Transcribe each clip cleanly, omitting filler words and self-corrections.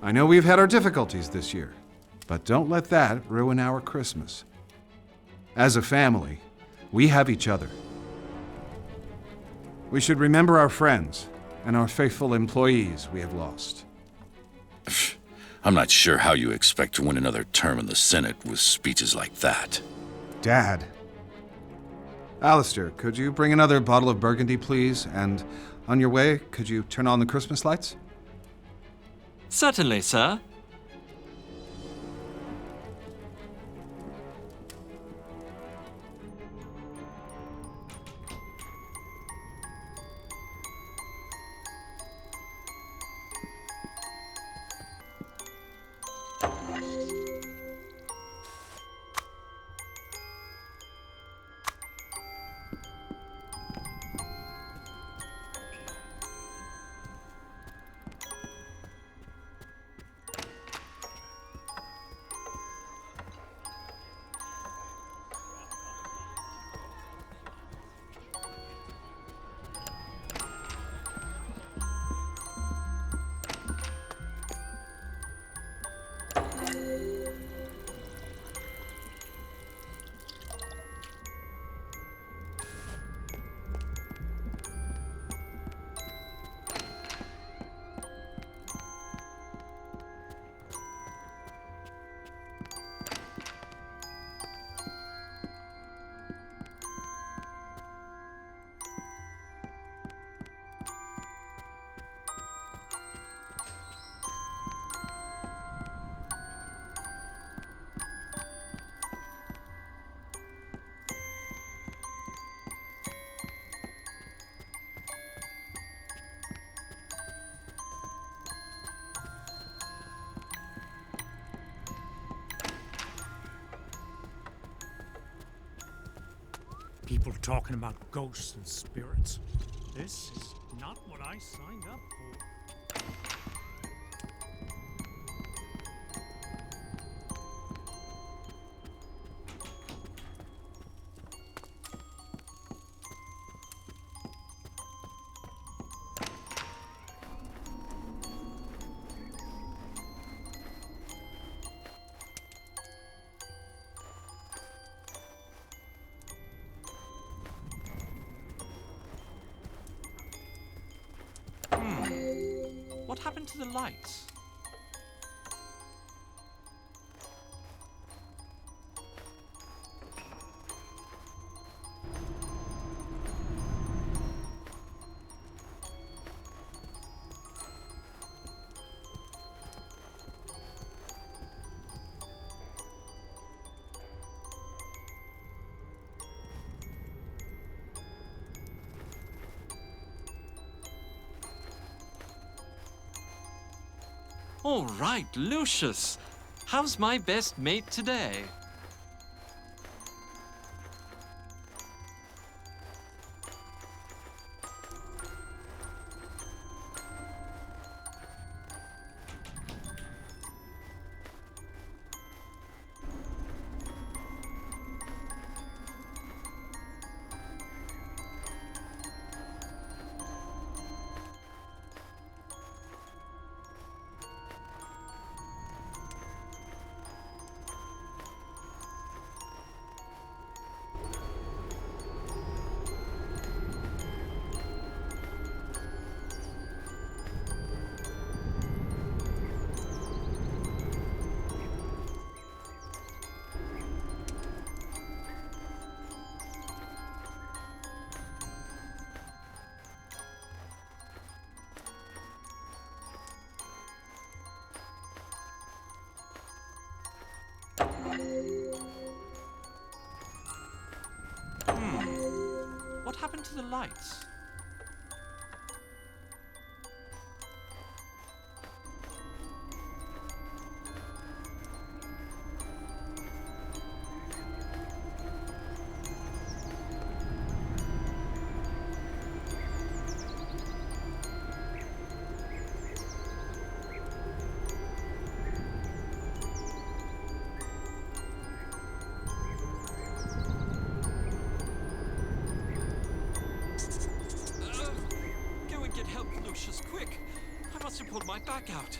I know we've had our difficulties this year, but don't let that ruin our Christmas. As a family, we have each other. We should remember our friends and our faithful employees we have lost. I'm not sure how you expect to win another term in the Senate with speeches like that. Dad. Alistair, could you bring another bottle of Burgundy, please? And on your way, could you turn on the Christmas lights? Certainly, sir. People talking about ghosts and spirits. This is not what I signed up for. What happened to the lights? All right, Lucius. How's my best mate today? What happened to the lights? Go and get help, Lucius, quick! I must have pulled my back out.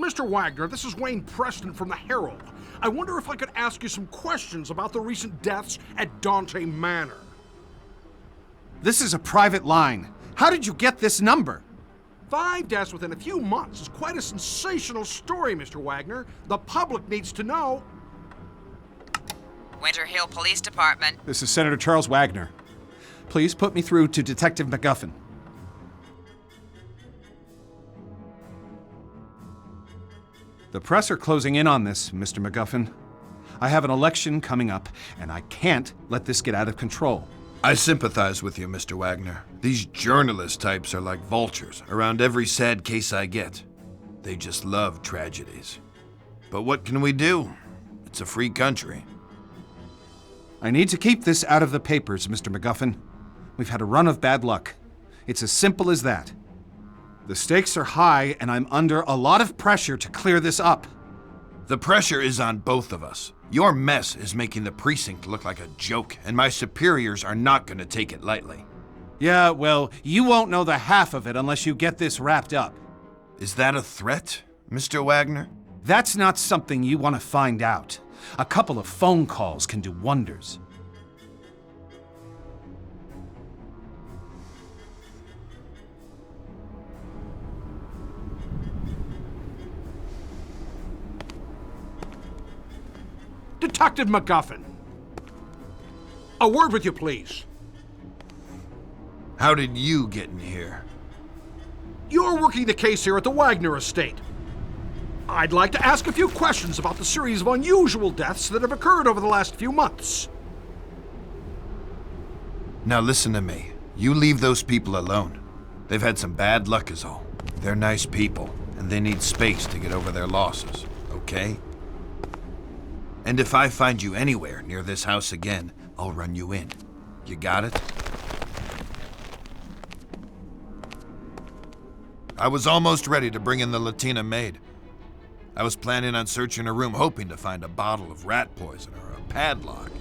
Mr. Wagner, this is Wayne Preston from the Herald. I wonder if I could ask you some questions about the recent deaths at Dante Manor. This is a private line. How did you get this number? 5 deaths within a few months is quite a sensational story, Mr. Wagner. The public needs to know. Winter Hill Police Department. This is Senator Charles Wagner. Please put me through to Detective MacGuffin. The press are closing in on this, Mr. MacGuffin. I have an election coming up, and I can't let this get out of control. I sympathize with you, Mr. Wagner. These journalist types are like vultures around every sad case I get. They just love tragedies. But what can we do? It's a free country. I need to keep this out of the papers, Mr. MacGuffin. We've had a run of bad luck. It's as simple as that. The stakes are high, and I'm under a lot of pressure to clear this up. The pressure is on both of us. Your mess is making the precinct look like a joke, and my superiors are not going to take it lightly. Yeah, well, you won't know the half of it unless you get this wrapped up. Is that a threat, Mr. Wagner? That's not something you want to find out. A couple of phone calls can do wonders. Detective MacGuffin. A word with you, please. How did you get in here? You're working the case here at the Wagner estate. I'd like to ask a few questions about the series of unusual deaths that have occurred over the last few months. Now listen to me. You leave those people alone. They've had some bad luck is all. They're nice people, and they need space to get over their losses, okay? And if I find you anywhere near this house again, I'll run you in. You got it? I was almost ready to bring in the Latina maid. I was planning on searching her room, hoping to find a bottle of rat poison or a padlock.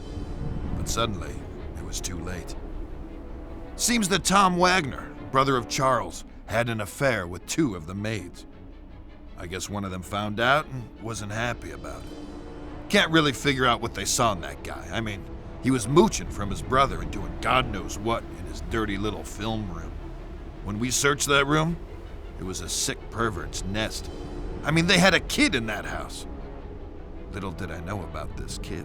But suddenly, it was too late. Seems that Tom Wagner, brother of Charles, had an affair with 2 of the maids. I guess one of them found out and wasn't happy about it. Can't really figure out what they saw in that guy. I mean, he was mooching from his brother and doing God knows what in his dirty little film room. When we searched that room, it was a sick pervert's nest. I mean, they had a kid in that house. Little did I know about this kid.